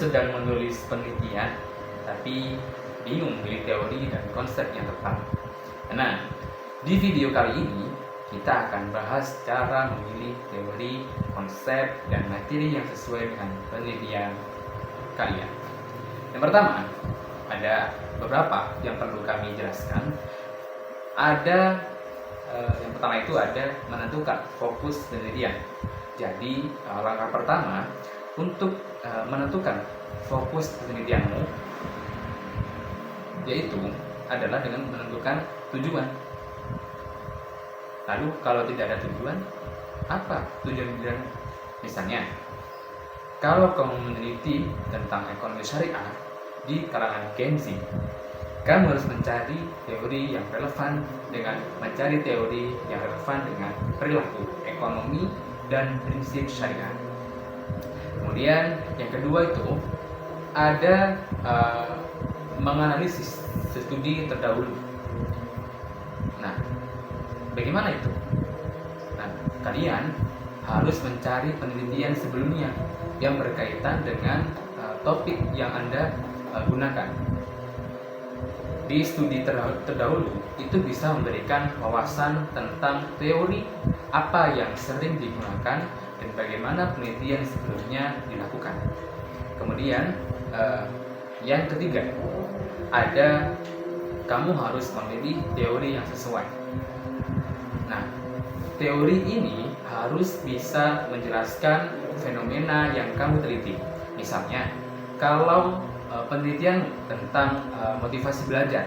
sedang menulis penelitian tapi bingung memilih teori dan konsep yang tepat. Nah, di video kali ini kita akan bahas cara memilih teori, konsep, dan materi yang sesuai dengan penelitian kalian. Yang pertama, ada beberapa yang perlu kami jelaskan. Yang pertama itu ada menentukan fokus penelitian. Jadi langkah pertama untuk menentukan fokus penelitianmu yaitu adalah dengan menentukan tujuan. Lalu kalau tidak ada tujuan, apa tujuan penelitian? Misalnya, kalau kamu meneliti tentang ekonomi syariah di kalangan Gen Z, kamu harus mencari teori yang relevan dengan perilaku ekonomi dan prinsip syariah. Kemudian yang kedua itu ada menganalisis studi terdahulu. Nah, bagaimana itu? Nah, kalian harus mencari penelitian sebelumnya yang berkaitan dengan topik yang Anda gunakan. Di studi terdahulu itu bisa memberikan wawasan tentang teori apa yang sering digunakan dan bagaimana penelitian sebelumnya dilakukan. Kemudian yang ketiga, ada kamu harus memilih teori yang sesuai. Nah, teori ini harus bisa menjelaskan fenomena yang kamu teliti. Misalnya, kalau penelitian tentang motivasi belajar,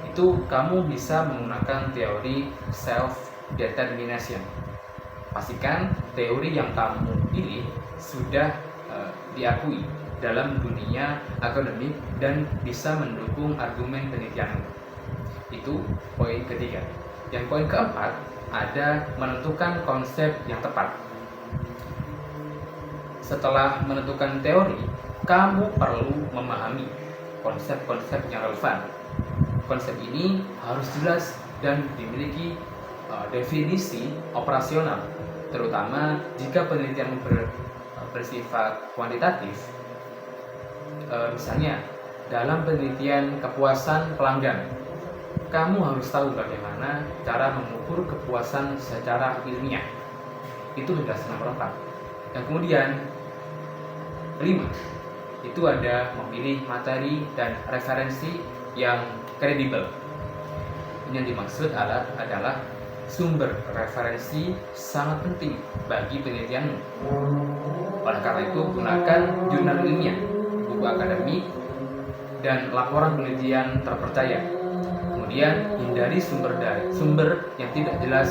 itu kamu bisa menggunakan teori self-determination. Pastikan teori yang kamu pilih sudah diakui dalam dunia akademik dan bisa mendukung argumen penelitianmu. Itu poin ketiga. Yang poin keempat, ada menentukan konsep yang tepat. Setelah menentukan teori, kamu perlu memahami konsep-konsep yang relevan. Konsep ini harus jelas dan dimiliki definisi operasional, terutama jika penelitian bersifat kuantitatif. Misalnya, dalam penelitian kepuasan pelanggan, kamu harus tahu bagaimana cara mengukur kepuasan secara ilmiah. Itu penjelasan nomor 4. Dan kemudian 5, itu ada memilih materi dan referensi yang kredibel. Ini yang dimaksud adalah sumber referensi sangat penting bagi penelitianmu. Oleh karena itu, gunakan jurnal ilmiah, buku akademik, dan laporan penelitian terpercaya. Kemudian hindari sumber yang tidak jelas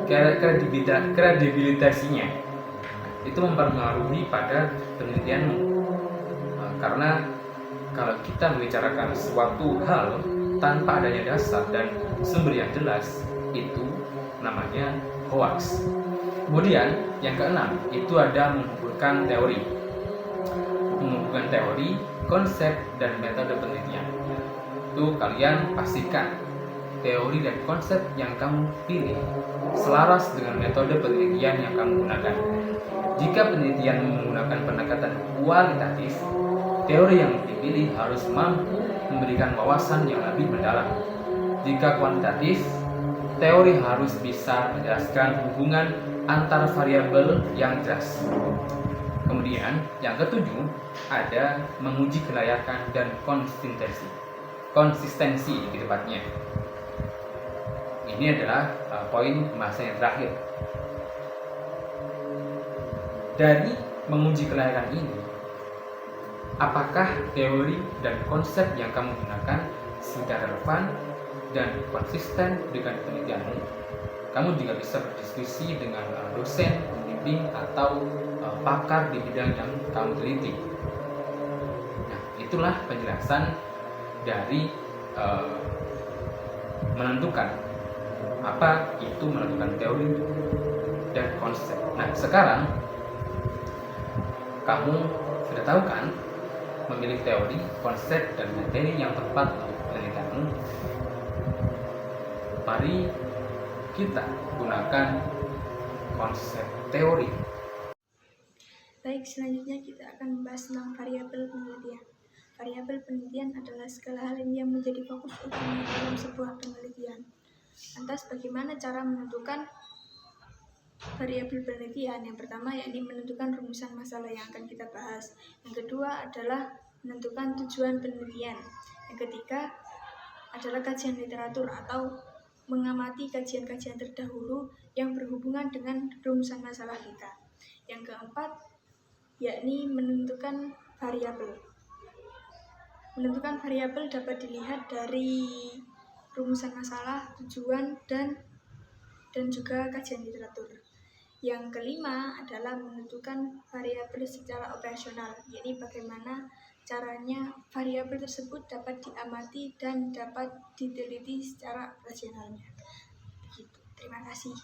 kredibilitasnya. Itu mempengaruhi pada penelitianmu. Karena kalau kita membicarakan suatu hal tanpa adanya dasar dan sumber yang jelas, itu namanya hoax. Kemudian yang keenam, itu ada menghubungkan teori, konsep, dan metode penelitian. Itu kalian pastikan teori dan konsep yang kamu pilih selaras dengan metode penelitian yang kamu gunakan. Jika penelitian menggunakan pendekatan kualitatif, teori yang dipilih harus mampu memberikan wawasan yang lebih mendalam. Jika kuantitatif, teori harus bisa menjelaskan hubungan antar variabel yang jelas. Kemudian yang ketujuh, ada menguji kelayakan dan konsistensi di tepatnya. Ini adalah poin pembahasan yang terakhir. Dari menguji kelayakan ini, apakah teori dan konsep yang kamu gunakan sudah relevan dan konsisten dengan penelitianmu? Kamu juga bisa berdiskusi dengan dosen, pembimbing, atau pakar di bidang yang kamu teliti. Nah, itulah penjelasan dari menentukan apa itu menentukan teori dan konsep. Nah, sekarang kamu sudah tahu kan memilih teori, konsep, dan materi yang tepat untuk penelitianmu. Mari kita gunakan konsep teori. Baik, selanjutnya kita akan membahas tentang variabel penelitian. Variabel penelitian adalah segala hal yang menjadi fokus utama dalam sebuah penelitian. Lantas, bagaimana cara menentukan variabel penelitian? Yang pertama, yakni menentukan rumusan masalah yang akan kita bahas. Yang kedua adalah menentukan tujuan penelitian. Yang ketiga adalah kajian literatur atau mengamati kajian-kajian terdahulu yang berhubungan dengan rumusan masalah kita. Yang keempat, yakni menentukan variabel. Menentukan variabel dapat dilihat dari rumusan masalah, tujuan, dan juga kajian literatur. Yang kelima adalah menentukan variabel secara operasional, yaitu bagaimana caranya variabel tersebut dapat diamati dan dapat diteliti secara operasionalnya. Begitu. Terima kasih.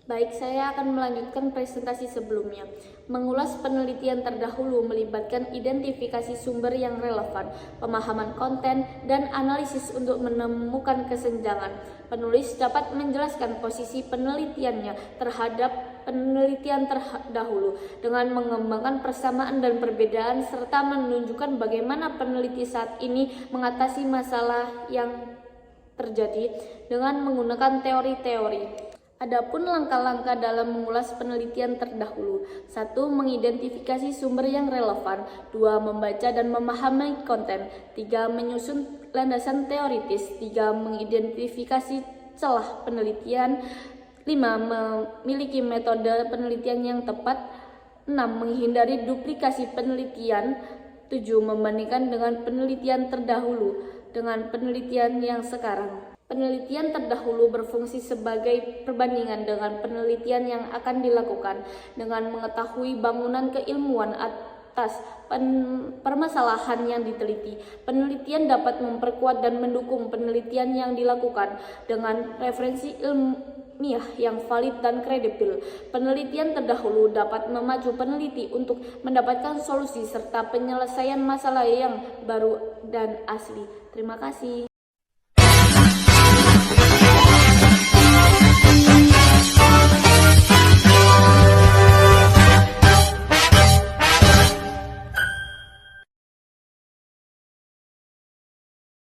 Baik, saya akan melanjutkan presentasi sebelumnya. Mengulas penelitian terdahulu melibatkan identifikasi sumber yang relevan, pemahaman konten, dan analisis untuk menemukan kesenjangan. Penulis dapat menjelaskan posisi penelitiannya terhadap penelitian terdahulu dengan mengembangkan persamaan dan perbedaan serta menunjukkan bagaimana peneliti saat ini mengatasi masalah yang terjadi dengan menggunakan teori-teori. Adapun langkah-langkah dalam mengulas penelitian terdahulu. 1. Mengidentifikasi sumber yang relevan. 2. Membaca dan memahami konten. 3. Menyusun landasan teoritis. 3. Mengidentifikasi celah penelitian. 5. Memiliki metode penelitian yang tepat. 6. Menghindari duplikasi penelitian. 7. Membandingkan dengan penelitian terdahulu dengan penelitian yang sekarang. Penelitian terdahulu berfungsi sebagai perbandingan dengan penelitian yang akan dilakukan. Dengan mengetahui bangunan keilmuan atas permasalahan yang diteliti, penelitian dapat memperkuat dan mendukung penelitian yang dilakukan dengan referensi ilmiah yang valid dan kredibel. Penelitian terdahulu dapat memacu peneliti untuk mendapatkan solusi serta penyelesaian masalah yang baru dan asli. Terima kasih.